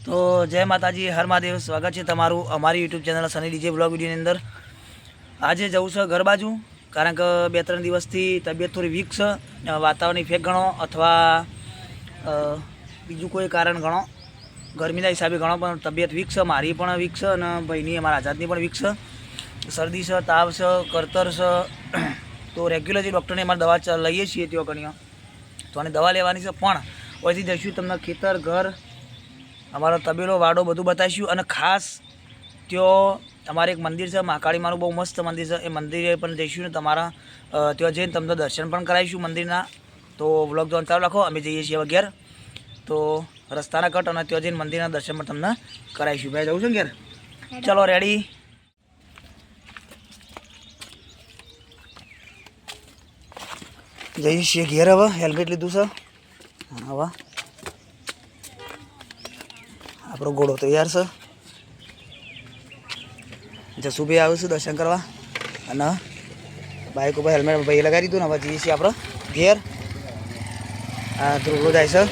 તો જય માતાજી, હર મહાદેવ. સ્વાગત છે તમારું અમારી YouTube channel Sunny DJ blog વિડીયોની અંદર. આજે જવું છે ઘર બાજુ, કારણ કે 2-3 દિવસથી તબિયત થોડી વીક છે. વાતાવરણ ઇફેક્ટ ગણો અથવા બીજું કોઈ કારણ ગણો, ગરમીના હિસાબે ગણો, પણ તબિયત વીક છે. મારી પણ વીક છે અને ભાઈની, અમારા આઝાદની પણ વીક છે. શરદી છે, તાવ છે, કરતર છે. તો રેગ્યુલર જે ડૉક્ટરને અમારે દવા લઈએ છીએ ત્યાં ગણીએ તો આને દવા લેવાની છે. પણ અહીંથી જઈશું તમને ખેતર, ઘર, અમારો તબેલો, વાડો બધું બતાવીશું. અને ખાસ ત્યાં અમારે એક મંદિર છે, મહાકાળી માનું બહુ મસ્ત મંદિર છે. એ મંદિરે પણ જઈશું ને તમારા ત્યાં જઈને તમને દર્શન પણ કરાવીશું મંદિરના. તો વ્લોગ જોવાનું ચાલુ રાખો. અમે જઈએ છીએ ઘેર, તો રસ્તાના કટ અને ત્યાં જઈને મંદિરના દર્શન પણ તમને કરાવીશું. ભાઈ જવું છે ને ઘેર? ચલો રેડી. જઈએ છીએ ઘેર. હવે હેલ્મેટ લીધું છે. હવે આપણો ઘોડો તૈયાર છે. જસુભાઈ આવ્યું છું દર્શન કરવા, અને બાઇક ઉપર હેલ્મેટ ભાઈ લગાવી દીધું ને હવે જઈએ છીએ આપણે ઘેર. આ ધ્રુવો જાય છે.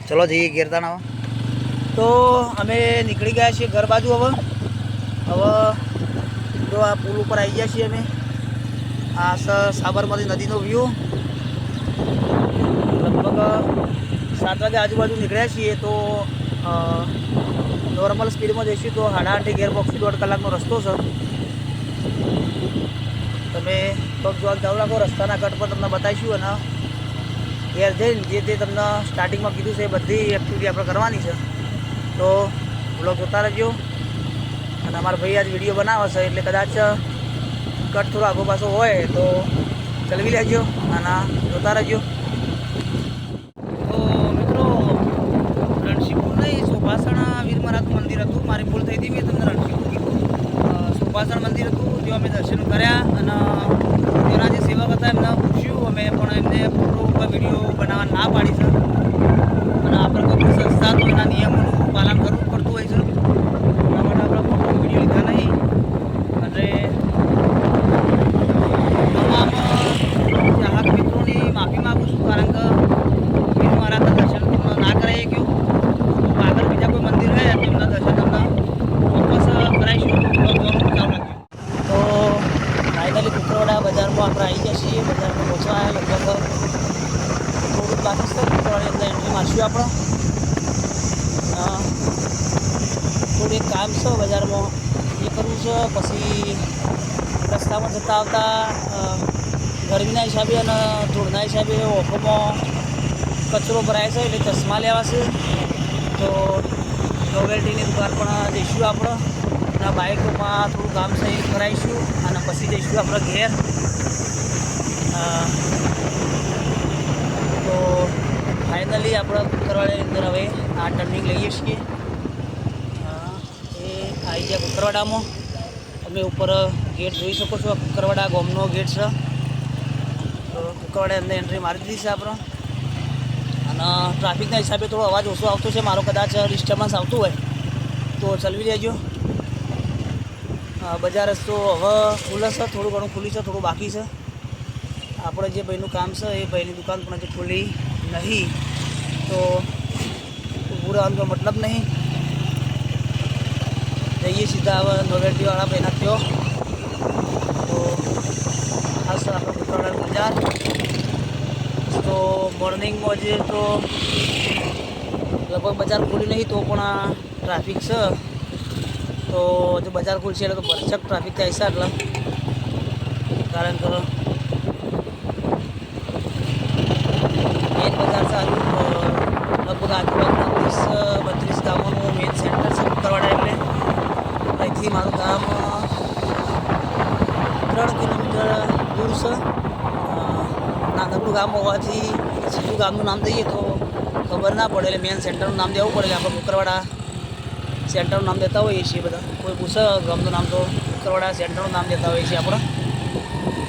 ચલો જઈએ ઘેર તાણ. હવે તો અમે નીકળી ગયા છીએ ઘર બાજુ. હવે જો આ પુલ ઉપર આવી ગયા છીએ અમે. આ સાબરમતી નદીનો વ્યૂ. લગભગ 7 વાગે આજુબાજુ નીકળ્યા છીએ. તો નોર્મલ સ્પીડમાં જઈશું તો 8:30 ઘેર પહોંચશું. 1.5 કલાકનો રસ્તો છે. તમે પગ જોવાનું ચાલુ રાખો. રસ્તાના કટ પર તમને બતાવીશું, અને ઘેર જઈને જે તે તમને સ્ટાર્ટિંગમાં કીધું છે એ બધી એક્ટિવિટી આપણે કરવાની છે. તો બ્લોગ જોતા રહેજો. અને અમારા ભાઈ આજ વિડીયો બનાવે છે એટલે કદાચ કટ થોડો આગો પાછો હોય તો ચલવી લેજો અને જોતા રહેજો. સુભાષણ વીર મહારાજનું મંદિર હતું. મારી ભૂલ થઈ હતી, મેં તમને રણજીતપુર કીધું. સુભાષણ મંદિર હતું, ત્યાં અમે દર્શન કર્યા અને તેના જે સેવક હતા એમને પૂછ્યું અમે, પણ એમને ફોટો ઉપર વિડીયો બનાવવા ના પાડી છે. અને આપણે કોઈ સંસ્થા તો એના નિયમોનું પાલન કરવું પડતું હોય છે. એના માટે આપણે ફોટો વિડીયો લીધા નહીં. અને તમામ ચાહક મિત્રોની માફી માગું છું, કારણ કે વીર મહારાજના દર્શન ના કરાય ગયું. આગળ બીજા કોઈ મંદિર હોય તેમના દર્શન તમને ચોક્કસ કરાવીશું. તો ફાઇનલી કુકરવાડા બજારમાં આપણે આવી ગયા છીએ. બજારમાં પહોંચવા આવ્યા. લગભગ થોડુંક બાકી છે. કુકરવાડા અંદર એન્ટ્રી મારશું આપણે. થોડું એક કામ છે બજારમાં, એ કરવું છે. પછી રસ્તામાં જતા આવતા ગરમીના હિસાબે અને ધૂળના હિસાબે ઓખોમાં કચરો ભરાય છે, એટલે ચશ્મા લેવા છે. તો નોવેલ્ટીની દુકાન પણ જઈશું આપણે. અને બાઇકમાં થોડું કામ છે એ કરાવીશું અને પછી જઈશું આપણે ઘેર. તો ફાઇનલી આપણે કુકરવાડાની અંદર હવે આ ટર્નિંગ લઈએ છીએ. એ આવી ગયા કુકરવાડામાં. તમે ઉપર ગેટ જોઈ શકો છો. કુકરવાડા ગામનો ગેટ છે. તો કુકરવાડા અંદર એન્ટ્રી મારી દીધી છે આપણે. અને ટ્રાફિકના હિસાબે થોડો અવાજ ઓછો આવતો છે મારો, કદાચ ડિસ્ટર્બન્સ આવતું હોય તો ચલવી લેજો. બજાર રસ્તો હવે ખુલ્લો છે, થોડું ઘણું ખુલ્લી છે, થોડું બાકી છે. આપણે જે ભાઈનું કામ છે એ ભાઈની દુકાન પણ હજી ખુલ્લી નહીં, તો ઊભું રહેવાનો મતલબ નહીં. જઈએ સીધા હવે નોવેલ્ટીવાળા ભાઈના ત્યાં. તો ખાસ આપણે કુકરવાડા બજાર. તો મોર્નિંગમાં જે તો લગભગ બજાર ખુલી નહીં, તો પણ ટ્રાફિક છે. તો જો બજાર ખુલશે એટલે તો ભરચક ટ્રાફિક થાય છે. એટલે કારણ કે મેન બજાર સારું લગભગ આજુબાજુ 32 ગામોનું મેન સેન્ટર છે કુકરવાડા. એટલે અહીંથી મારું ગામ 3 કિલોમીટર દૂર છે. નાનકડું ગામ હોવાથી સીધું ગામનું નામ દઈએ તો ખબર ના પડે, એટલે મેન સેન્ટરનું નામ દેવું પડે. આપણે કુકરવાડા સેન્ટરનું નામ દેતા હોઈએ છીએ બધા. કોઈ પૂછે ગામનું નામ તો કુકરવાડા સેન્ટરનું નામ દેતા હોઈએ છીએ આપણે.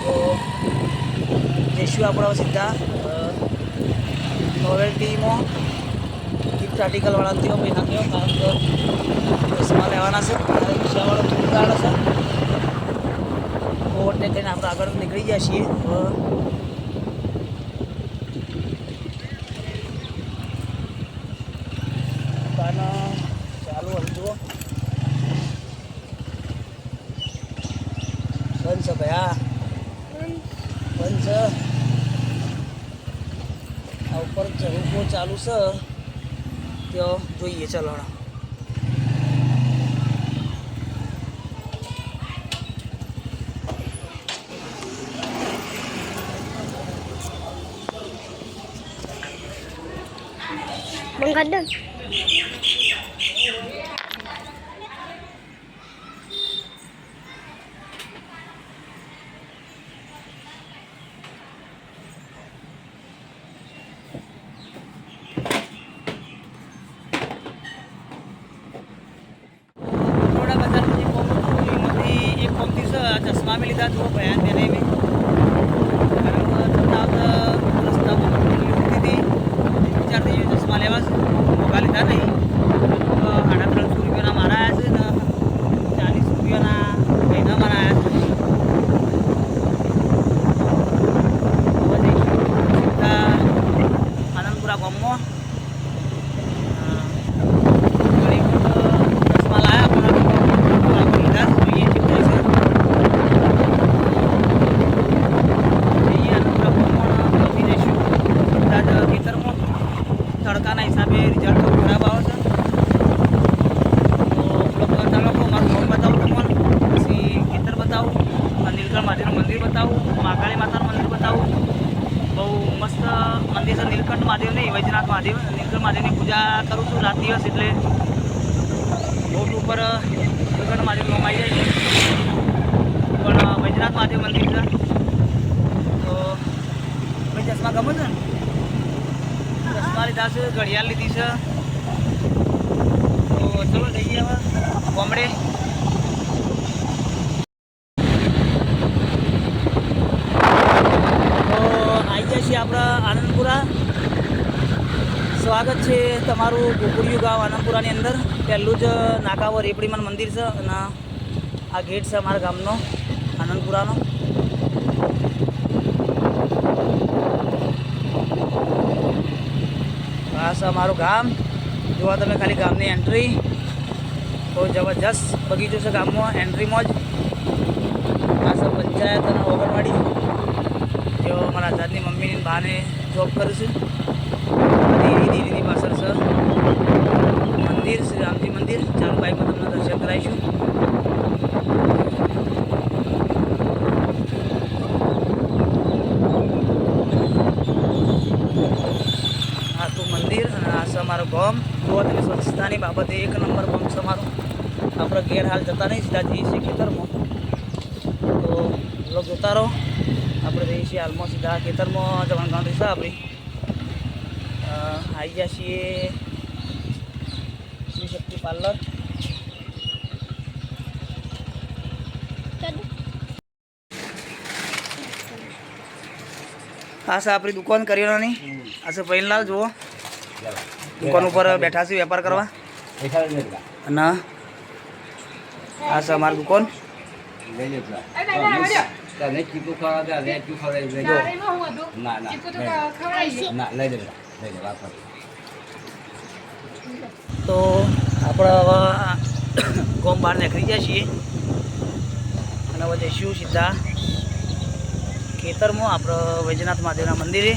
તો જઈશું આપણે સીધા નોવેલ્ટીમાં ગિફ્ટ આર્ટિકલવાળા થયો ભાઈ નાખ્યો, કારણ કે ચશ્મા લેવાના છે. રિક્ષાવાળો થોડું ગાડે છે. ઓવરટેક કરીને આપણે આગળ નીકળી ગયા છીએ. દુકાન ચાલુ હલ જુઓ બંધ છે ભાઈ. હા બંધ છે. આ ઉપર ઝરૂકો ચાલુ છે ત્યાં જોઈએ. ચલો Menggadang. चश्मा में लीधा जो बयान देने में रस्ता होती थी 4 दिन चश्मा लेवा मोगा लीधा नहीं 350 रुपया मारा है 40 रुपया महीना मारा है. आनंदपुरा गाँव में चश्मा लाया अपना लीधा જોઈએ તડકાના હિસાબે રિઝલ્ટ તો ખરાબ આવે છે. તો ચાલો મારું ગામ બતાવું તમને, પછી ખેતર બતાવું, નીલકંઠ મહાદેવનું મંદિર બતાવું, મહાકાળી માતાનું મંદિર બતાવું. બહુ મસ્ત મંદિર છે નીલકંઠ મહાદેવ નહીં, વૈદ્યનાથ મહાદેવ. નીલકંઠ મહાદેવની પૂજા કરું છું રાત દિવસ, એટલે બોટ ઉપર નીલકંઠ મહાદેવ નામ આવી જાય છે, પણ વૈદ્યનાથ મહાદેવ મંદિર છે. તો ભાઈ ચશ્મા ગમે છે ને? ચશ્મા લીધા છે, ઘડિયાળ લીધી છે. તો ચલો જઈએ હવે ગામડે. તો આવી જાય છે આપણા આનંદપુરા. સ્વાગત છે તમારું ગોકુળિયું ગામ આનંદપુરાની અંદર. પહેલું જ નાકાઓ રેપડીમાનું મંદિર છે અને આ ગેટ છે અમારા ગામનો આનંદપુરાનો. આ છે અમારું ગામ. જોવા તમે ખાલી ગામની એન્ટ્રી. બહુ જબરજસ્ત બગીચો છે ગામમાં એન્ટ્રીમાં જ. આ છે પંચાયત અને ઓગણવાડી, જો અમારા દાદની મમ્મીની બાને જોબ કરે છે. દીદીની પાછળ છે મંદિર, શ્રી રામજી મંદિર. ચાલુ બાઈકમાં તમને દર્શન કરાવીશું. આ તો મંદિર અને આ છે અમારું ગામ. જોવા તમે સ્વચ્છતાની બાબતે 1 નંબર ગામ છે અમારું. આપણે ઘેર હાલ જતા નહીં, સીધા જઈએ છીએ ખેતરમાં. તો લોક જોતા રહો. આપણે જઈએ છીએ હાલમાં સીધા ખેતરમાં જવાનું ગામ છે આપણી. આવી ગયા છીએ શ્રી શક્તિ પાર્લર. આ છે આપણી દુકાન કરિયાણાની. આ છે પૈનલાલ. જુઓ દુકાન ઉપર બેઠા છે વેપાર કરવા. અને આ છે અમારી દુકાન. તો આપણે હવે ગામ બહાર નીકળી ગયા છીએ અને હવે જઈશું સીધા ખેતરમાં આપણે વૈદ્યનાથ મહાદેવના મંદિરે.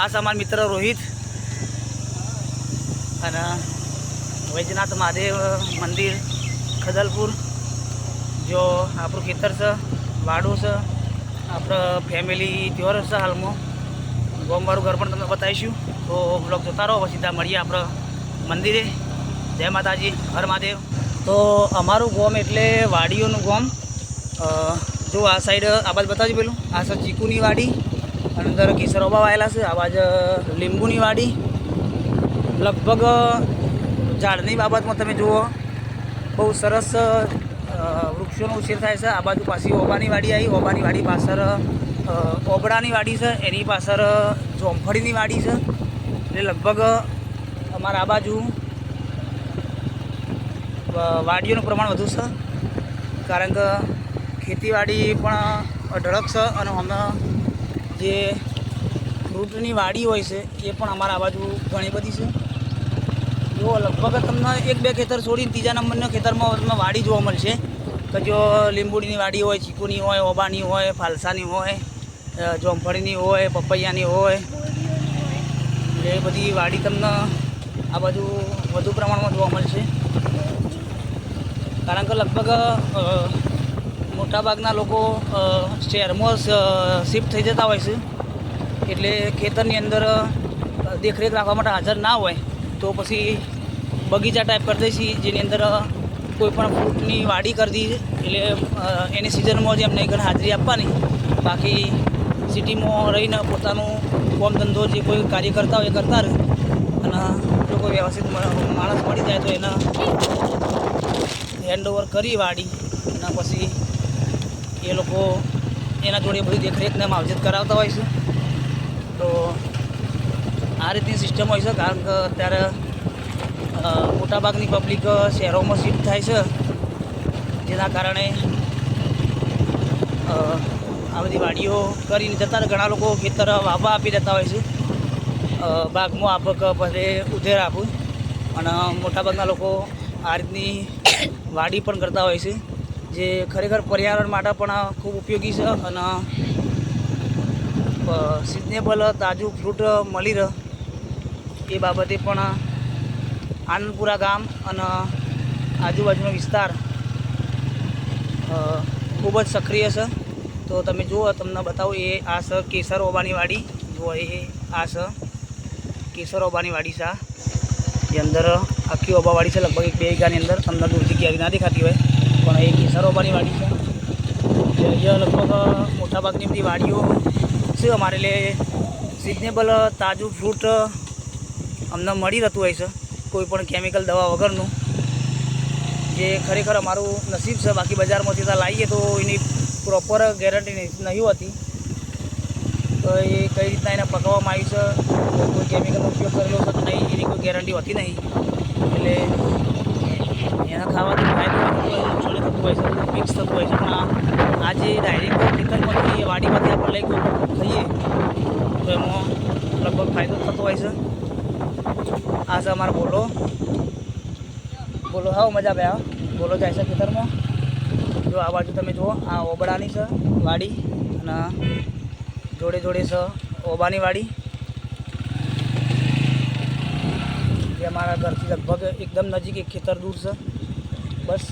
આ છે અમારા મિત્ર રોહિત અને વૈદ્યનાથ મહાદેવ મંદિર ખદલપુર. જો આપણું ખેતર છે, વાડું છે, આપણે ફેમિલી ત્યોર છે હાલમાં. ગામવાળું ઘર પણ તમને બતાવીશું. તો બ્લોગ જોતા રહો. સીધા મળીએ આપણે મંદિરે. જય માતાજી, હર મહાદેવ. તો અમારું ગામ એટલે વાડીઓનું ગામ. જો આ સાઈડ આ બાજુ બતાવજો પેલું. આ છે ચીકુની વાડી, અંદર કેસરોબા વાયેલા છે. આ બાજુ લીંબુની વાડી. લગભગ ઝાડની બાબતમાં તમે જુઓ બહુ સરસ વૃક્ષોનો ઉછેર થાય છે. આ બાજુ પાછી ઓબાની વાડી આવી. ઓબાની વાડી પાછળ ઓબડાની વાડી છે, એની પાછળ જોમફળીની વાડી છે. એટલે લગભગ અમારા આ બાજુ વાડીઓનું પ્રમાણ વધુ છે, કારણ કે ખેતીવાડી પણ અઢળક છે. અને અમે જે ફ્રૂટની વાડી હોય છે એ પણ અમારા આ બાજુ ઘણી બધી છે. જો લગભગ તમને 1-2 ખેતર છોડીને ત્રીજા નંબરના ખેતરમાં તમને વાડી જોવા મળશે કે જો લીંબુડીની વાડી હોય, ચીકુની હોય, ઓબાની હોય, ફાલસાની હોય, જોમફળીની હોય, પપૈયાની હોય, એ બધી વાડી તમને આ બાજુ વધુ પ્રમાણમાં જોવા મળશે. કારણ કે લગભગ મોટાભાગના લોકો શહેરમાં શિફ્ટ થઈ જતા હોય છે, એટલે ખેતરની અંદર દેખરેખ રાખવા માટે હાજર ના હોય તો પછી બગીચા ટાઈપ કરી દઈશી, જેની અંદર કોઈ પણ ફ્રૂટની વાડી કરી દઈએ. એટલે એની સિઝનમાં જ એમને ઘર હાજરી આપવાની. બાકી સિટીમાં રહીને પોતાનું કામ ધંધો જે કોઈ કાર્ય કરતા હોય એ કરતા રહે. અને જો કોઈ વ્યવસ્થિત માણસ મળી જાય તો એને હેન્ડઓવર કરી વાડી અને પછી એ લોકો એના જોડે બધી દેખરેખને માવજત કરાવતા હોય છે. તો આ રીતની સિસ્ટમ હોય છે. કારણ કે અત્યારે મોટાભાગની પબ્લિક શહેરોમાં શિફ્ટ થાય છે, જેના કારણે આ બધી વાડીઓ કરીને જતા રહે. ઘણા લોકો ખેતર વાવવા આપી દેતા હોય છે, બાગમાં આપક પછી ઉધેર આપું, અને મોટાભાગના લોકો આ રીતની વાડી પણ કરતા હોય છે, જે ખરેખર પર્યાવરણ માટે પણ ખૂબ ઉપયોગી છે. અને સિઝનેબલ તાજું ફ્રૂટ મળી રહે એ બાબતે પણ આનંદપુરા ગામ અને આજુબાજુનો વિસ્તાર ખૂબ જ સક્રિય છે. તો તમે જુઓ, તમને બતાવું, એ આ છે કેસર ઓબાની વાડી. જુઓ, એ આ છે કેસર ઓબાની વાડી છે. જે અંદર આખી ઓબાવાડી છે, લગભગ 1-2 વીઘાની અંદર. તમને દૂરથી ક્યારેય ના દેખાતી હોય, પણ એ કેસર ઓબાની વાડી છે. અહીંયા લગભગ મોટાભાગની બધી વાડીઓ છે અમારે, એટલે સિઝનેબલ તાજું ફ્રૂટ અમને મળી રહેતું હોય છે, કોઈ પણ કેમિકલ દવા વગરનું, જે ખરેખર અમારું નસીબ છે. બાકી બજારમાંથી ત્યાં લાવીએ તો એની પ્રોપર ગેરંટી નહીં હોતી. તો એ કઈ રીતના એને પકાવવામાં આવી છે, કોઈ કેમિકલનો ઉપયોગ કરેલો છે નહીં, એની કોઈ ગેરંટી હોતી નહીં. એટલે એના ખાવાથી ફાયદો નુકસાન થતું હોય છે, મિક્સ થતું હોય છે. પણ આ જે ડાયરેક્ટ ખેતરમાંથી વાડીમાંથી આપણે લઈ ખાઈએ તો એમાં લગભગ ફાયદો થતો હોય છે. આ છે અમારો બોલો. હા, મજા આવે. બોલો જાય છે ખેતરમાં. જો આ બાજુ તમે જુઓ, આ ઓબડાની છે વાડી, અને જોડે જોડે છે ઓબાની વાડી, જે અમારા ઘરથી લગભગ એકદમ નજીક એક ખેતર દૂર છે. બસ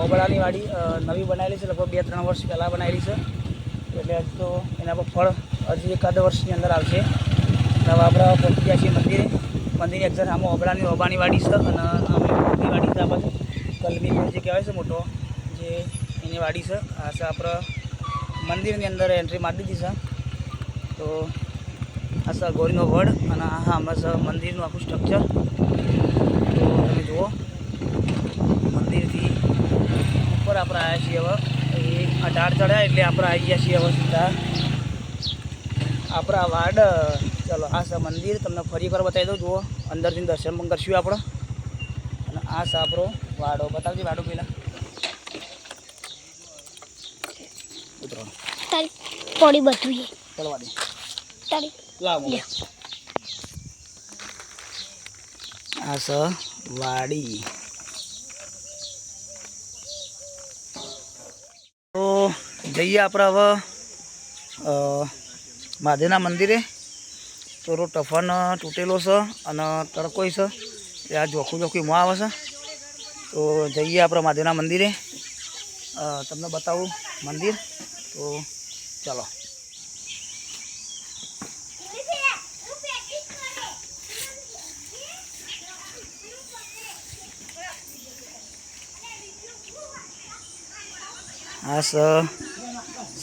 ઓબડાની વાડી નવી બનાવેલી છે, લગભગ 2-3 વર્ષ પહેલાં બનાવેલી છે. એટલે હજુ તો એના પર ફળ હજી 1-2 વર્ષની અંદર આવશે. હવે આપણે પહોંચી ગયા છીએ મંદિરે. મંદિરની એક્ઝેક્ટ આમાં ઓબાની વાડી છે, અને મોટી વાડી છે. આ બાજુ કલમીપુર જે કહેવાય છે મોટો, જે એની વાડી છે. આ છે આપણે મંદિરની અંદર એન્ટ્રી મારી દીધી છે. તો આ છે ગોરીનો વડ, અને આ હમણાં છે મંદિરનું આખું સ્ટ્રક્ચર. તો તમે જુઓ, મંદિરથી ઉપર આપણે આવ્યા છીએ. હવે એ 18 ચડ્યા એટલે આપણે આવી ગયા છીએ હવે સીધા આપણા વાડ. ચલો, આ છે મંદિર. તમને ફરી એકવાર બતાવી દઉં. જુઓ, અંદરથી દર્શન પણ કરશું આપણે. અને આ છે આપણો વાડો. બતાવજો વાડો પહેલાં. ઉતરો પડી બધું ચલવા દે. તારી લાવ. આ છે વાડી. તો જઈએ આપણે હવે મહાદેવના મંદિરે. થોડો ટફન તૂટેલો છે અને તડકોય છે, એટલે આ જોખું મોં આવે છે. તો જઈએ આપણે મહાદેવના મંદિરે, તમને બતાવું મંદિર. તો ચાલો. આ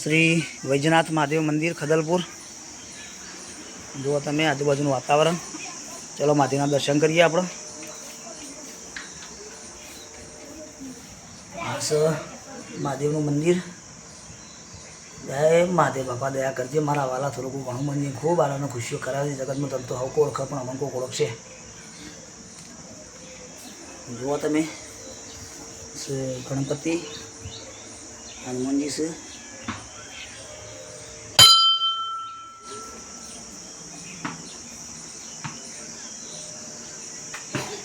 શ્રી વૈજનાથ મહાદેવ મંદિર, ખદલપુર. જુઓ તમે આજુબાજુનું વાતાવરણ. ચલો મહાદેવના દર્શન કરીએ આપણે. આ છે મહાદેવનું મંદિર. જય મહાદેવ. બાપા દયા કરજે મારા વાલા. થોડુંક ઘણું મંદિર ખૂબ આનંદ ખુશીઓ કરાવે છે. જગતમાં તમ તો હવકો ઓળખે, પણ અમને કોઈક ઓળખશે. જુઓ તમે, ગણપતિ, હનુમાનજી છે.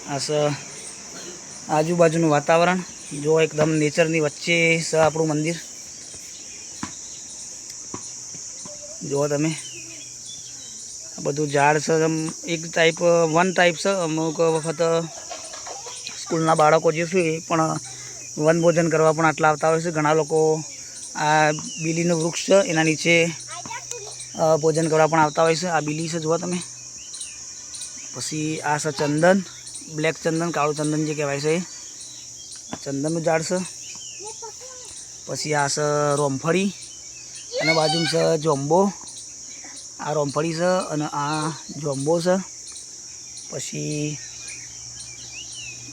આ સ આજુબાજુનું વાતાવરણ જો એકદમ નેચરની વચ્ચે છે આપણું મંદિર. જુઓ તમે આ બધું ઝાડ છે એક ટાઈપ વન ટાઈપ છે. અમુક વખત સ્કૂલના બાળકો જે છે એ પણ વનભોજન કરવા પણ આટલા આવતા હોય છે. ઘણા લોકો આ બીલીનું વૃક્ષ છે એના નીચે ભોજન કરવા પણ આવતા હોય છે. આ બીલી છે જુઓ તમે. પછી આ છે ચંદન, બ્લેક ચંદન, કાળું ચંદન જે કહેવાય છે એ આ ચંદનનું ઝાડ છે. પછી આ છે રોમફળી અને બાજુમાં છે જોંબો. આ રોમફળી છે અને આ જોંબો છે. પછી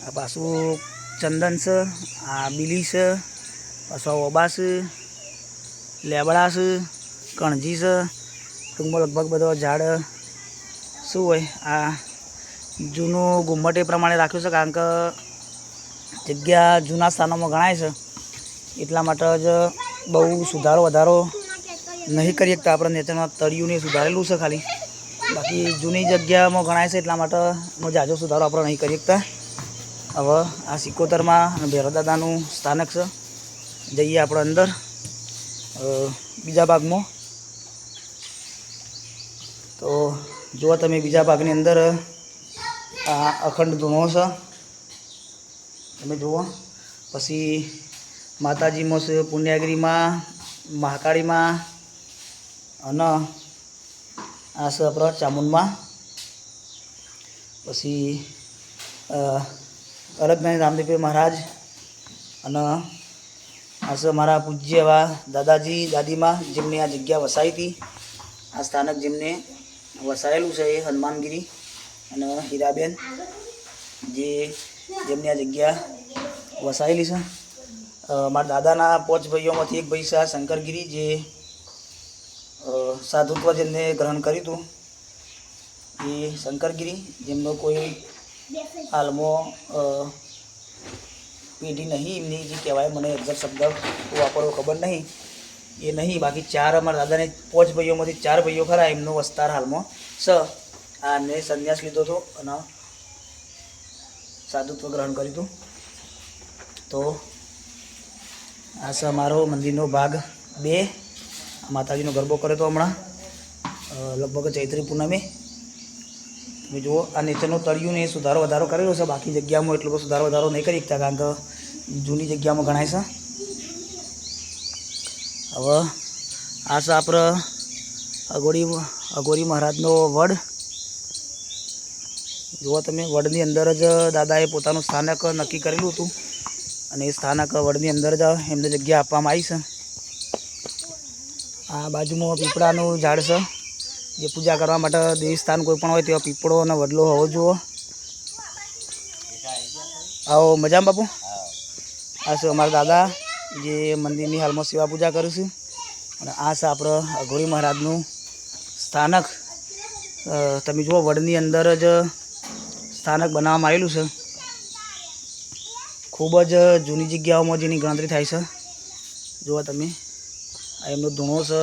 આ પાછું ચંદન છે, આ બીલી છે, પાછું ઓબા છે, લેબડા છે, કણજી છે. ટૂંકમાં લગભગ બધો ઝાડ શું હોય આ જૂનું ઘુમ્મટ એ પ્રમાણે રાખ્યું છે, કારણ કે જગ્યા જૂના સ્થાનોમાં ગણાય છે એટલા માટે જ બહુ સુધારો વધારો નહીં કરી શકતા. આપણે નેચરમાં તળિયું સુધારેલું છે ખાલી, બાકી જૂની જગ્યામાં ગણાય છે એટલા માટે જાજો સુધારો આપણે નહીં કરી શકતા. હવે આ સિકોતરમાં ભૈરવદાદાનું સ્થાનક છે. જઈએ આપણે અંદર બીજા ભાગમાં. તો જુઓ તમે બીજા ભાગની અંદર આ અખંડ ધૂણો છે તમે જુઓ. પછી માતાજીમાં છે, પુણ્યાગીરીમાં, મહાકાળીમાં અને આ છે આપણે ચામુંડમાં. પછી અલગનાથ રામદેવ મહારાજ અને આ છે મારા પૂજ્ય એવા દાદાજી દાદીમાં જેમની આ જગ્યા વસાવી હતી. આ સ્થાનક જેમને વસાયેલું છે એ હનુમાનગીરી અને હીરાબેન જેમની આ જગ્યા વસાયેલી છે. મારા દાદાના 5 ભાઈઓમાંથી એક ભાઈ છે આ શંકરગીરી, જે સાધુત્વ જેમને ગ્રહણ કર્યું હતું એ શંકરગીરી, જેમનો કોઈ હાલમાં પેઢી નહીં એમની જે કહેવાય, મને એક્ઝેક્ટ શબ્દ વાપરવો ખબર નહીં એ નહીં. બાકી 4 અમારા દાદાને 5 ભાઈઓમાંથી 4 ભાઈઓ ખરા એમનો વસ્તાર હાલમાં છે. આ એમને સંન્યાસ લીધો હતો અને સાધુત્વ ગ્રહણ કર્યું હતું. તો આ છે અમારો મંદિરનો ભાગ 2. માતાજીનો ગરબો કર્યો હતો હમણાં લગભગ ચૈત્રી પૂનમે. તમે જુઓ આ નીચેનો તળિયું ને એ સુધારો વધારો કરેલો છે. બાકી જગ્યામાં એટલો સુધારો વધારો નહીં કરી શકતા કારણ કે જૂની જગ્યામાં ગણાય છે. હવે આ છે આપણે અઘોરી મહારાજનો વડ. જુઓ તમે વડની અંદર જ દાદાએ પોતાનું સ્થાનક નક્કી કરેલું હતું અને એ સ્થાનક વડની અંદર જ એમને જગ્યા આપવામાં આવી છે. આ બાજુમાં પીપળાનું ઝાડ છે, જે પૂજા કરવા માટે દેવી સ્થાન કોઈ પણ હોય તેવા પીપળો અને વડલો હોવો જોઈએ. આવો મજામાં બાપુ. આ છે અમારા દાદા જે મંદિરની હાલમાં સેવા પૂજા કરે છે. અને આ છે આપણે અઘોરી મહારાજનું સ્થાનક. તમે જુઓ વડની અંદર જ સ્થાનક બનાવવામાં આવેલું છે. ખૂબ જ જૂની જગ્યાઓમાં જેની ગણતરી થાય છે. જુઓ તમે આ એમનો ધૂણો છે,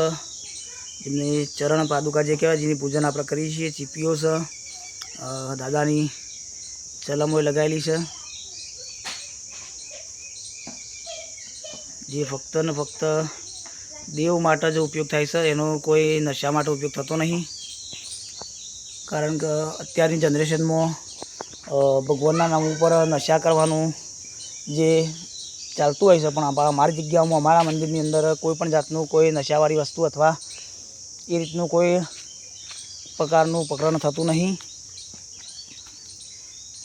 જેમની ચરણ પાદુકા જે કહેવાય, જેની પૂજન આપણે કરીએ છીએ. ચીપીઓ છે, દાદાની ચલમો લગાવેલી છે, જે ફક્ત ને ફક્ત દેવ માટે જ ઉપયોગ થાય છે. એનો કોઈ નશા માટે ઉપયોગ થતો નહીં, કારણ કે અત્યારની જનરેશનમાં ભગવાનના નામ ઉપર નશા કરવાનું જે ચાલતું હોય છે. પણ અમારી જગ્યાઓમાં અમારા મંદિરની અંદર કોઈ પણ જાતનું કોઈ નશાવાળી વસ્તુ અથવા એ રીતનું કોઈ પ્રકારનું પ્રકરણ થતું નહીં.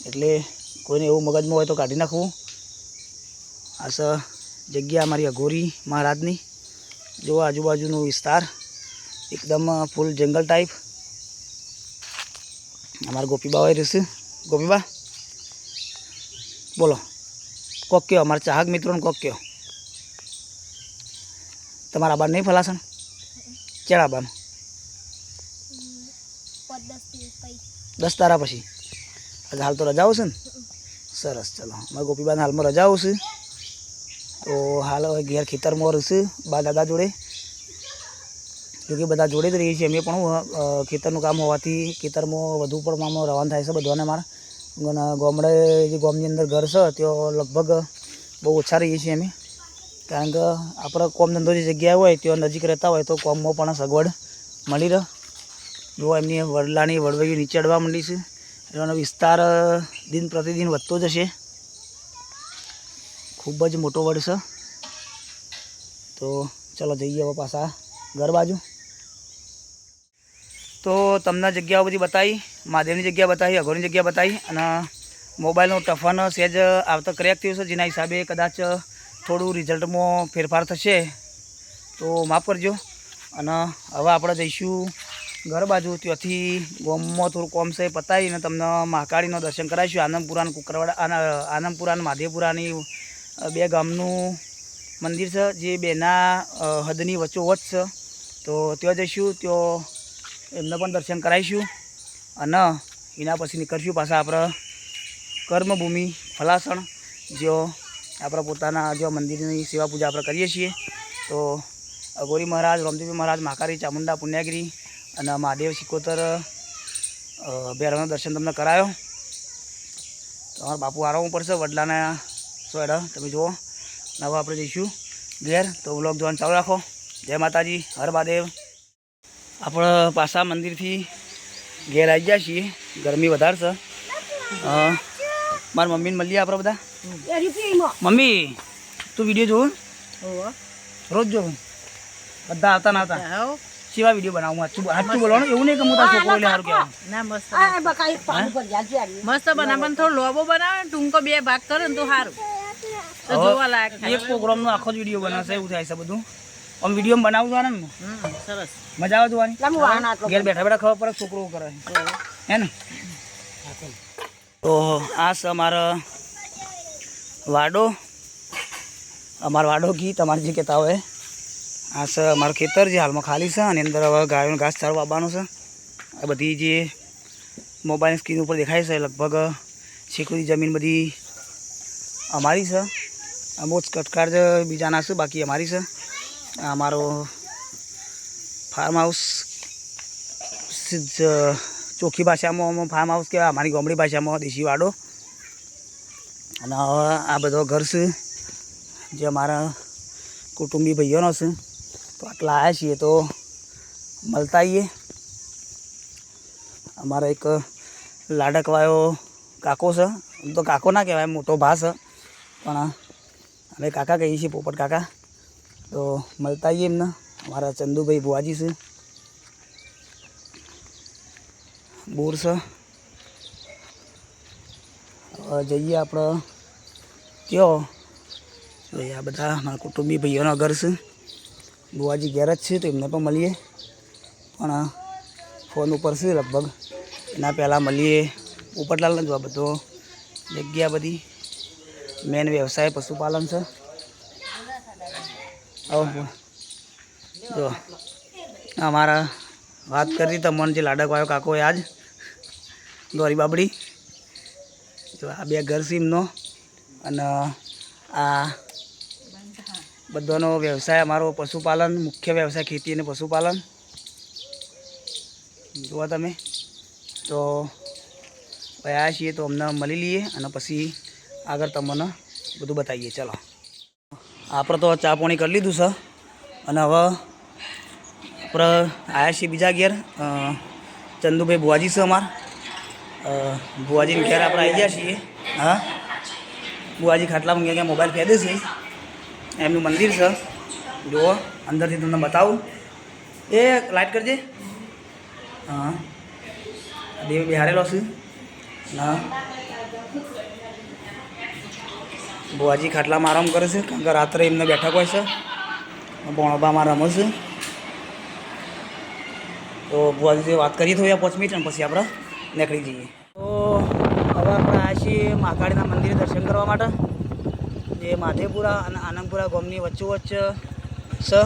એટલે કોઈને એવું મગજમાં હોય તો કાઢી નાખવું. આ જગ્યા અમારી અઘોરી મહારાજની. જો આજુબાજુનો વિસ્તાર એકદમ ફૂલ જંગલ ટાઈપ. અમારા ગોપીબા હોય રહેશે. ગોપીબા બોલો, કોક કયો અમારા ચાહક મિત્રોને કોક કયો. તમારા બાર નહીં ફલાસણ ચેડા બાનું 10 તારા પછી. આજે હાલ તો રજાઓ છે ને. સરસ, ચલો અમારા ગોપીબાને હાલમાં રજાઓ છે તો હાલ હવે ઘેર ખેતરમાં રહેશે બા દાદા જોડે. જોકે બધા જોડે જ રહીએ છીએ અમે, પણ ખેતરનું કામ હોવાથી ખેતરમાં વધુ પ્રમાણમાં રવાના થાય છે બધાને. મારા અને ગામડે જે ગામની અંદર ઘર છે ત્યાં લગભગ બહુ ઓછા રહીએ છીએ અમે, કારણ કે આપણે કોમ ધંધો જે જગ્યાએ હોય ત્યાં નજીક રહેતા હોય તો કોમમાં પણ સગવડ મળી રહે. જો એમની વડલાની વડવાઈઓ નીચે અડવા માંડી છે, એનો વિસ્તાર દિન પ્રતિદિન વધતો જશે. ખૂબ જ મોટો વડ છે. તો ચલો જઈએ હવે પાછા ઘર બાજુ. તો તમને જગ્યાઓ બધી બતાવી, મહાદેવની જગ્યા બતાવી, અઘોરની જગ્યા બતાવી, અને મોબાઈલનો ટફન સહેજ આવતા ક્રેક થયું છે, જેના હિસાબે કદાચ થોડું રિઝલ્ટમાં ફેરફાર થશે તો માફ કરજો. અને હવે આપણે જઈશું ઘર બાજુ. ત્યાંથી ગામમાં થોડું કોમ છે પતાવીને તમને મહાકાળીનું દર્શન કરાવીશું. આનંદપુરા અને કુકરવાડા, આનંદપુરા અને મહાદેવપુરાની બે ગામનું મંદિર છે, જે બેના હદની વચ્ચોવચ્ચ છે. તો ત્યાં જઈશું, ત્યાં એમને પણ દર્શન કરાવીશું, અને એના પછી નીકળશું પાછા આપણે કર્મભૂમિ ફલાસણ, જો આપણે પોતાના જો મંદિરની સેવા પૂજા આપણે કરીએ છીએ. તો અઘોરી મહારાજ, રામદેવી મહારાજ, મહાકાળી, ચામુંડા, પુણ્યગીરી અને મહાદેવ સિકોતર ભૈરવના દર્શન તમને કરાયો. તમારા બાપુ આરામ પડશે વડલાના સોયડા, તમે જુઓ. હવે આપણે જઈશું ઘેર. તો વ્લોગ જોવાનું ચાલુ રાખો. જય માતાજી, હર મહાદેવ. આપણે પાછા મંદિરથી ઘેર આવી ગયા છીએ. ગરમી વધારે છે. મારા મમ્મીને મળીએ આપણે બધા. મમ્મી તું વિડીયો જોવું રોજ જોવું? બધા આવતા ના આવતા સેવા વિડીયો બનાવું? સાચું બોલવાનું, એવું નહીં કે હું તારો છોકરો લે સારું કહેવાનું. ના મસ્ત બનાવવાનું. થોડો લોબો બનાવે, ટૂંકો બે ભાગ કરે ને તો સારું, તો જોવા લાયક થાય. એક પ્રોગ્રામનો આખો જ વિડીયો બનાવશે એવું થાય છે બધું. આમ વિડીયો બનાવવું ને સરસ મજા આવે જોવાની. ઘેર બેઠા બેઠા ખબર પડે છોકરો કરે હે ને. તો આ છે અમારા વાડો, અમારો વાડો ઘી તમારે જે કહેતા હોય. આ છે અમારું ખેતર જે હાલમાં ખાલી છે, અને અંદર હવે ગાયોનો ઘાસ ચારો વાવવાનો છે. આ બધી જે મોબાઈલ સ્ક્રીન ઉપર દેખાય છે લગભગ શેકડી જમીન બધી અમારી છે. અમુક કટકાર બીજાના છે, બાકી અમારી છે. આ અમારો ફાર્મ હાઉસ, ચોખ્ખી ભાષામાં ફાર્મ હાઉસ કહેવાય, અમારી ગામડી ભાષામાં દેશી વાડો. અને હવે આ બધો ઘર છે જે અમારા કુટુંબી ભાઈઓનો છે. તો આટલા આવ્યા છીએ તો મળતા આવીએ. અમારા એક લાડકવાયો કાકો છે, એમ તો કાકો ના કહેવાય, મોટો ભા છે, પણ અમે કાકા કહીએ છીએ, પોપટ કાકા. તો મળતા આવીએ એમને. અમારા ચંદુભાઈ બુવાજી છે, બોર છે. જઈએ આપણે ત્યાં. આ બધા મારા કુટુંબી ભાઈઓના ઘર છે. બુવાજી ઘેર જ છે, તો એમને પણ મળીએ, પણ ફોન ઉપર છે લગભગ. એના પહેલાં મળીએ પોપટલાલને. જો આ બધો જગ્યા બધી મેન વ્યવસાય પશુપાલન છે. જો અમારા વાત કરી તમને જે લાડકવાયો કાકો એ આજ દોરી બાબડી. જો આ બે ઘર છે એમનો, અને આ બધાનો વ્યવસાય અમારો પશુપાલન, મુખ્ય વ્યવસાય ખેતી અને પશુપાલન. જુઓ તમે. તો આવ્યા છીએ તો અમને મળી લઈએ, અને પછી આગળ તમને બધું બતાવીએ. ચાલો, આપણે તો ચા પાણી કરી લીધું છે, અને હવે આપણે આવ્યા છીએ બીજા ઘેર. ચંદુભાઈ બુવાજી છે અમારા. બુવાજીને ઘેર આપણે આવી ગયા છીએ. હા, બુવાજી ખાટલામાં ગયા મોબાઈલ ફેદે છે. એમનું મંદિર છે, જુઓ અંદરથી તમને બતાવું. એ લાઇટ કરજે. હા, દેવ બિહારેલો છે. ના, બુવાજી ખાટલામાં આરામ કરે છે, કારણ કે રાત્રે એમને બેઠક હોય છે. બોણબામાં રમે છે. તો બુવાજી વાત કરીએ થોડી 5 મિનિટ, અને પછી આપણે નીકળી જઈએ. તો હવે આપણે આવ્યા છીએ મહાકાળીના મંદિરે દર્શન કરવા માટે, જે મહાદેવપુરા અને આનંદપુરા ગામની વચ્ચોવચ્ચ છે.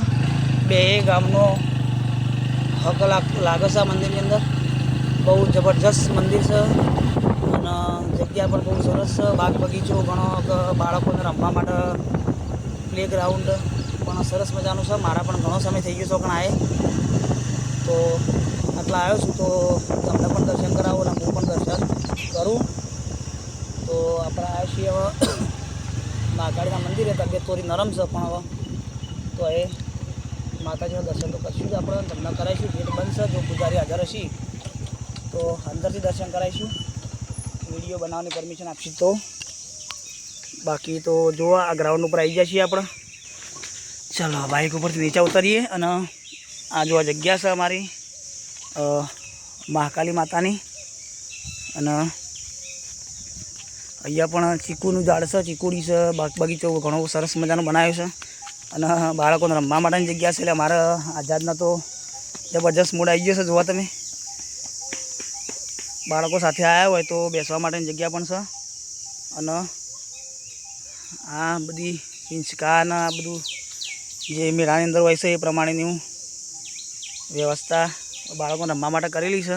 બે ગામનો હક લાગે છે આ મંદિરની અંદર. બહુ જબરજસ્ત મંદિર છે, અને જગ્યા પણ બહુ સરસ છે. બાગ બગીચો ઘણો, બાળકોને રમવા માટે પ્લેગ્રાઉન્ડ પણ સરસ મજાનું છે. મારા પણ ઘણો સમય થઈ ગયો છે પણ આએ, તો આટલા આવ્યો છું તો તમને પણ દર્શન કરાવું અને હું પણ દર્શન કરું. તો આપણે આવ્યા છીએ હવે મહાકાળીના મંદિરે. તબિયત થોડી નરમ છે પણ હવે તો એ માતાજીના દર્શન તો કરશું જ આપણે. તમને કરાવીશું. ગેટ બંધ છે. જો પૂજારી હાજર હશે તો અંદરથી દર્શન કરાવીશું. વિડીયો બનાવવાની પરમિશન આપશું તો. બાકી તો જો આ ગ્રાઉન્ડ ઉપર આવી જાય છીએ આપણે. ચાલો બાઇક ઉપરથી નીચે ઉતરીએ. અને આ જો આ જગ્યા છે અમારી મહાકાળી માતાની. અને અહીંયા પણ ચીકુનું ઝાડ છે, ચીકુડી છે, બગીચો ઘણો સરસ મજાનો બનાવ્યો છે. અને બાળકોને રમવા માટેની જગ્યા છે. એટલે મારા આઝાદના તો જબરજસ્ત મૂડ આવી ગયો છે. જોવા તમે બાળકો સાથે આવ્યા હોય તો બેસવા માટેની જગ્યા પણ છે. અને આ બધી હિંચકાના આ બધું જે મેળાની અંદર હોય છે એ પ્રમાણેની વ્યવસ્થા બાળકોને રમવા માટે કરેલી છે.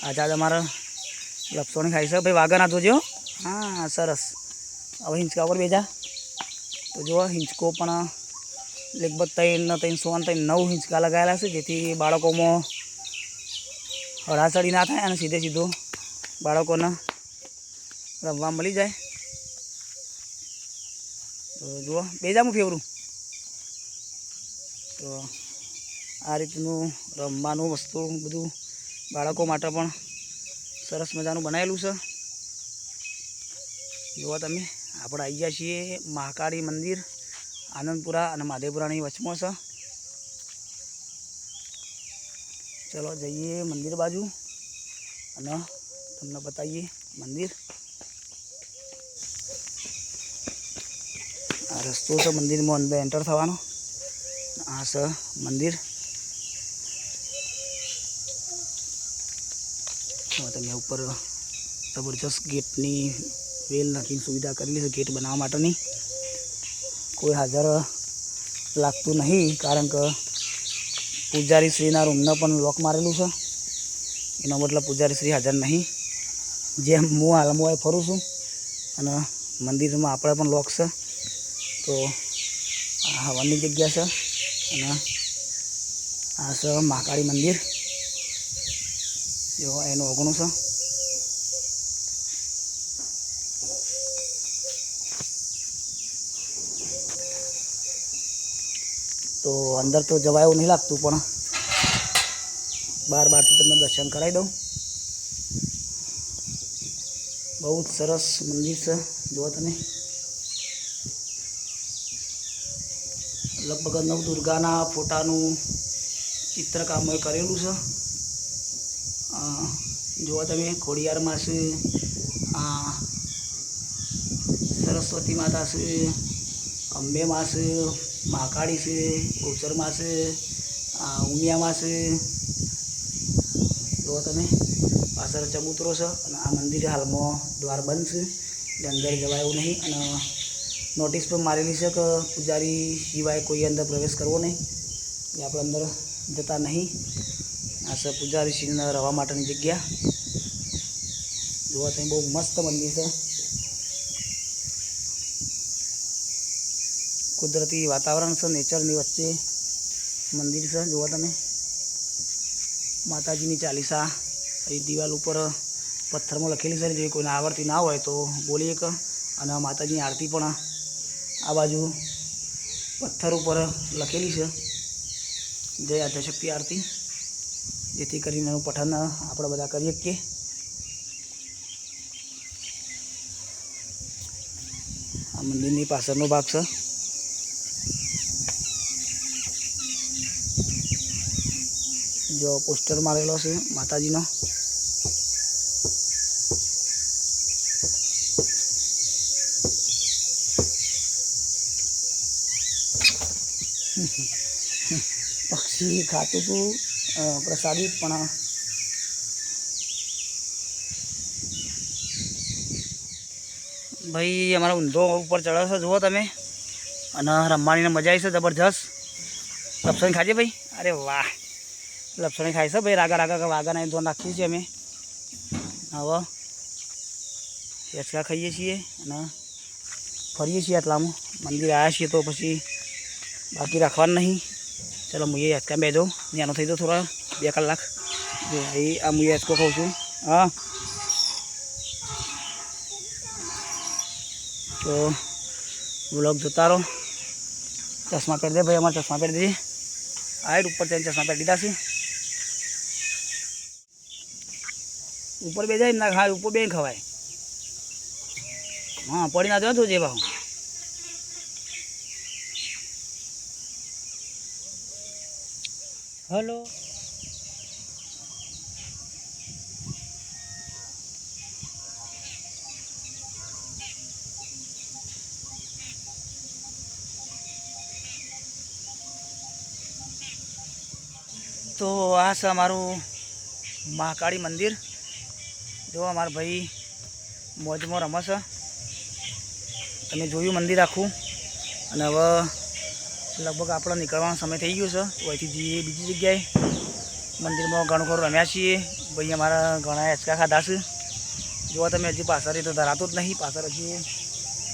આઝાદ અમારા લપસોણી ખાઈ છે. ભાઈ વાઘા ના જોજો. હા સરસ. હવે હિંચકા ઉપર બેજા તો જુઓ હિંચકો પણ લગભગ 309 હિંચકા લગાવેલા છે, જેથી બાળકોમાં હળાસળી ના થાય અને સીધું બાળકોને રમવા મળી જાય. તો જુઓ બેજા હું ફેવરું. તો આ રીતનું રમવાનું વસ્તુ બધું બાળકો માટે પણ સરસ મજાનું બનાવેલું છે. જુઓ તમે આપણે આવી ગયા છીએ મહાકાળી મંદિર આનંદપુરા અને માધેપુરાની વચમાં છે. ચલો જઈએ મંદિર બાજુ અને તમને બતાવીએ મંદિર. આ રસ્તો છે મંદિરમાં અંદર એન્ટર થવાનો. આ છે મંદિર. તમે ઉપર જબરજસ્ત ગેટની વેલ નાખીને સુવિધા કરેલી છે ગેટ બનાવવા માટેની. કોઈ હાજર લાગતું નહીં, કારણ કે પૂજારી શ્રીના રૂમને પણ લોક મારેલું છે. એનો મતલબ પૂજારી શ્રી હાજર નહીં. જેમ હું હાલમાં ફરું છું અને મંદિરમાં આપણે પણ લોક છે. તો આ હવાની જગ્યા છે અને આ છે મહાકાળી મંદિર. જો એનું ઓગણું છે. તો અંદર તો જવા એવું નહીં લાગતું, પણ બહારથી તમને દર્શન કરાવી દઉં. બહુ જ સરસ મંદિર છે. જુઓ તમે લગભગ નવદુર્ગાના ફોટાનું ચિત્રકામ કરેલું છે. જુઓ તમે ખોડિયારમાં છે, સરસ્વતી માતા છે, અંબેમાં છે, મહાકાળી છે, ગૌચરમાં છે, ઉમિયામાં છે. જુઓ તમે પાછળ ચબૂતરો છે. અને આ મંદિર હાલમાં દ્વાર બંધ છે, એટલે અંદર જવાય એવું નહીં. અને નોટિસ પણ મારેલી છે કે પૂજારી સિવાય કોઈ અંદર પ્રવેશ કરવો નહીં. એ આપણે અંદર જતા નહીં. આ છે પૂજારી શ્રીને રહેવા માટેની જગ્યા. જોવા તમે બહુ મસ્ત મંદિર છે. કુદરતી વાતાવરણ છે, નેચરની વચ્ચે મંદિર છે. જુઓ તમે માતાજીની ચાલીસા એ દિવાલ ઉપર પથ્થરમાં લખેલી છે. જે કોઈને આવડતી ના હોય તો બોલીએ કે. અને માતાજીની આરતી પણ આ બાજુ પથ્થર ઉપર લખેલી છે, જય આદ્યશક્તિ આરતી, જેથી કરીને એનું પઠન આપણે બધા કરીએ કે. આ મંદિરની પાછળનો ભાગ છે. જો પોસ્ટર મારેલો છે માતાજીનો. પક્ષી ખાતું હતું પ્રસાદી, પણ ભાઈ અમારા ઊંધો ઉપર ચડે છે. જુઓ તમે. અને રમવાનીને મજા આવી છે જબરજસ્ત. લપસણી ખાજે ભાઈ. અરે વાહ, લપસણી ખાય છે ભાઈ. રાગા વાઘાના ધોન રાખીએ છીએ અમે. હવે હેચકા ખાઈએ છીએ અને ફરીએ છીએ. આટલામાં મંદિર આવ્યા છીએ તો પછી બાકી રાખવાનું નહીં. ચલો હું એ હેચકા બે જાઉં. નાનો થઈ જાઉં થોડા 2 કલાક. જો ભાઈ આ હું હેચકો ખાઉં છું હા તો વ્લોગ જોતા રહો. ચશ્મા પહેરી દે ભાઈ, અમારે ચશ્મા પહેરી દઈએ. હાઈટ ઉપર ત્યાં ચશ્મા પહેરી દીધા છે. ઉપર બે જાય ના ખાય, ઉપર બે ખવાય. હા પડી ના જો જે ભાવ. હલો તો આ છે અમારું મહાકાળી મંદિર. જો અમારા ભાઈ મોજમાં રમે છે. તમે જોયું મંદિર આખું. અને હવે લગભગ આપણો નીકળવાનો સમય થઈ ગયો છે. તો અહીંથી જઈએ બીજી જગ્યાએ. મંદિરમાં ઘણું ખરું રમ્યા છીએ. ભાઈ અમારા ઘણા હેચકા ખાધા છે. જો તમે હજી પાછળ તો ધરાતું જ નહીં, પાછળ હજી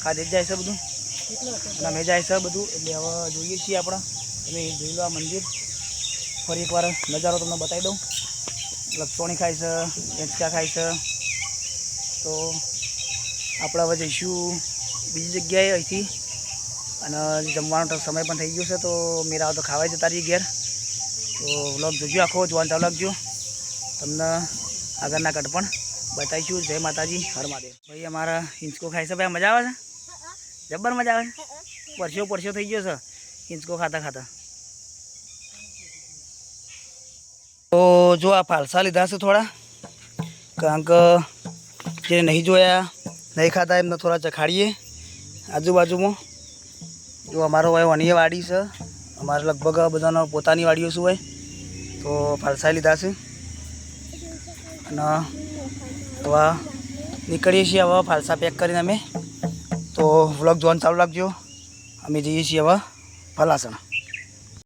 ખાધે જ જાય છે બધું, રમે જાય છે બધું. એટલે હવે જોઈએ છીએ આપણે. તમે જોઈ લો આ મંદિર. ફરી એકવાર નજારો તમને બતાવી દઉં. લપસોણી ખાય છે, હેંચકા ખાય છે. તો આપણે હવે જઈશું બીજી જગ્યાએ અહીંથી. અને જમવાનો સમય પણ થઈ ગયો છે. તો મેરા આવે તો ખાવાય જતા રહીએ ઘેર. તો વ્લોગ જોજો આખો, જોવાનું ચાલુ રાખજો. તમને આગળના કટ પણ બતાવીશું. જય માતાજી, હર મહાદેવ. ભાઈ અમારા હિંચકો ખાય છે. ભાઈ મજા આવે છે? જબ્બર મજા આવે છે. પરસ્યો થઈ ગયો છે હિંચકો ખાતા ખાતા. તો જો આ ફાલસા લીધા છે થોડા, કારણ કે જે નહીં જોયા નહીં ખાતા એમને થોડા ચખાડીએ આજુબાજુમાં. જો અમારો હોય વણીએ વાડી છે. અમારે લગભગ બધાનો પોતાની વાડીઓ શું હોય. તો ફાલસા લીધા છે. અને હવે નીકળીએ છીએ હવે ફાલસા પેક કરીને અમે. તો વ્લોગ જોવાનું ચાલુ રાખજો. અમે જઈએ છીએ હવે ફલાસણ.